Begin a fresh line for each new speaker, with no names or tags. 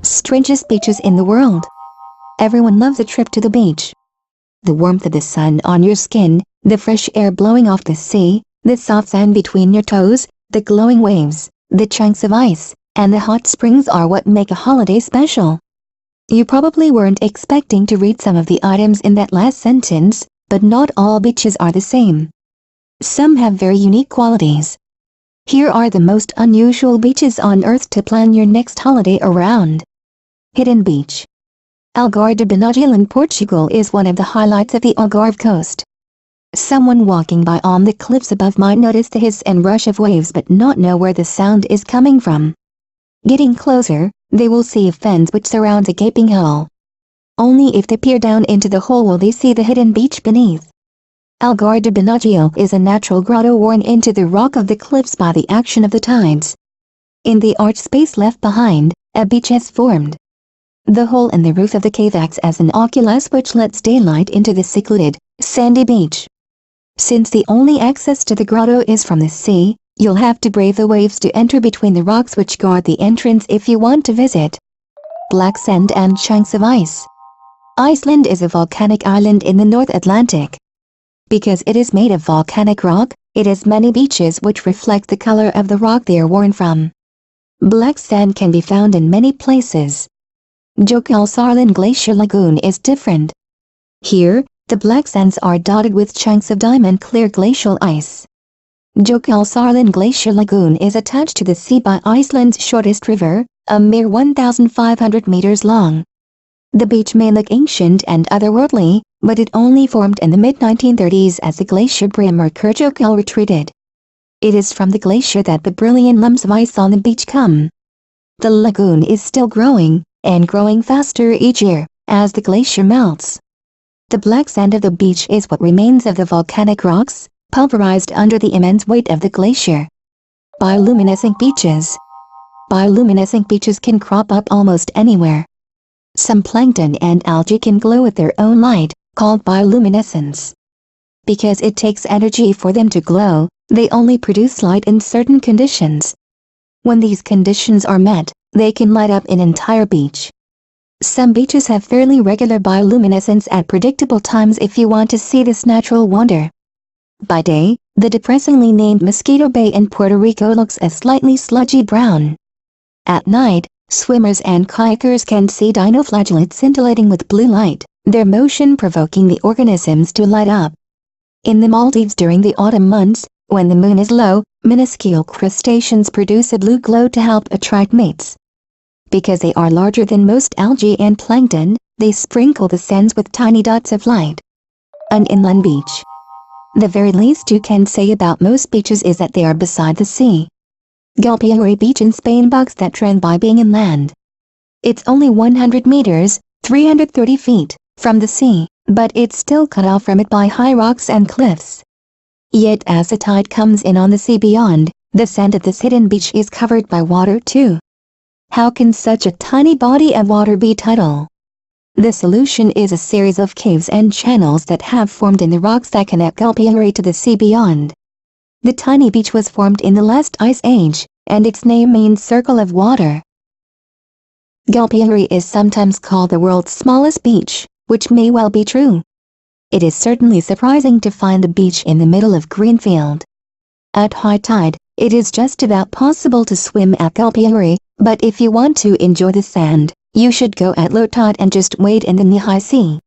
Strangest beaches in the world. Everyone loves a trip to the beach. The warmth of the sun on your skin, the fresh air blowing off the sea, the soft sand between your toes, the glowing waves, the chunks of ice, and the hot springs are what make a holiday special. You probably weren't expecting to read some of the items in that last sentence, but not all beaches are the same. Some have very unique qualities. Here are the most unusual beaches on Earth to plan your next holiday around. Hidden Beach. Algarve de Benagil in Portugal is one of the highlights of the Algarve coast. Someone walking by on the cliffs above might notice the hiss and rush of waves but not know where the sound is coming from. Getting closer, they will see a fence which surrounds a gaping hole. Only if they peer down into the hole will they see the hidden beach beneath. Algarve de Benagil is a natural grotto worn into the rock of the cliffs by the action of the tides. In the arch space left behind, a beach has formed. The hole in the roof of the cave acts as an oculus which lets daylight into the secluded, sandy beach. Since the only access to the grotto is from the sea, you'll have to brave the waves to enter between the rocks which guard the entrance if you want to visit. Black sand and chunks of ice. Iceland is a volcanic island in the North Atlantic. Because it is made of volcanic rock, it has many beaches which reflect the color of the rock they are worn from. Black sand can be found in many places. Jökulsárlón Glacier Lagoon is different. Here, the black sands are dotted with chunks of diamond-clear glacial ice. Jökulsárlón Glacier Lagoon is attached to the sea by Iceland's shortest river, a mere 1,500 meters long. The beach may look ancient and otherworldly, but it only formed in the mid-1930s as the glacier Brimmerkirjökull retreated. It is from the glacier that the brilliant lumps of ice on the beach come. The lagoon is still growing, and growing faster each year, as the glacier melts. The black sand of the beach is what remains of the volcanic rocks, pulverized under the immense weight of the glacier. Bioluminescent beaches. Bioluminescent beaches can crop up almost anywhere. Some plankton and algae can glow with their own light, called bioluminescence. Because it takes energy for them to glow, they only produce light in certain conditions. When these conditions are met, they can light up an entire beach. Some beaches have fairly regular bioluminescence at predictable times if you want to see this natural wonder. By day, the depressingly named Mosquito Bay in Puerto Rico looks a slightly sludgy brown. At night, swimmers and kayakers can see dinoflagellates scintillating with blue light, their motion provoking the organisms to light up. In the Maldives during the autumn months, when the moon is low, minuscule crustaceans produce a blue glow to help attract mates. Because they are larger than most algae and plankton, they sprinkle the sands with tiny dots of light. An inland beach. The very least you can say about most beaches is that they are beside the sea. Gulpillory Beach in Spain bucks that trend by being inland. It's only 100 meters, 330 feet, from the sea, but it's still cut off from it by high rocks and cliffs. Yet as the tide comes in on the sea beyond, the sand of this hidden beach is covered by water too. How can such a tiny body of water be tidal? The solution is a series of caves and channels that have formed in the rocks that connect Gulpillory to the sea beyond. The tiny beach was formed in the last ice age, and its name means circle of water. Gulpillory is sometimes called the world's smallest beach, which may well be true. It is certainly surprising to find a beach in the middle of Greenfield. At high tide, it is just about possible to swim at Gulpillory, but if you want to enjoy the sand, you should go at low tide and just wade in the knee-high sea.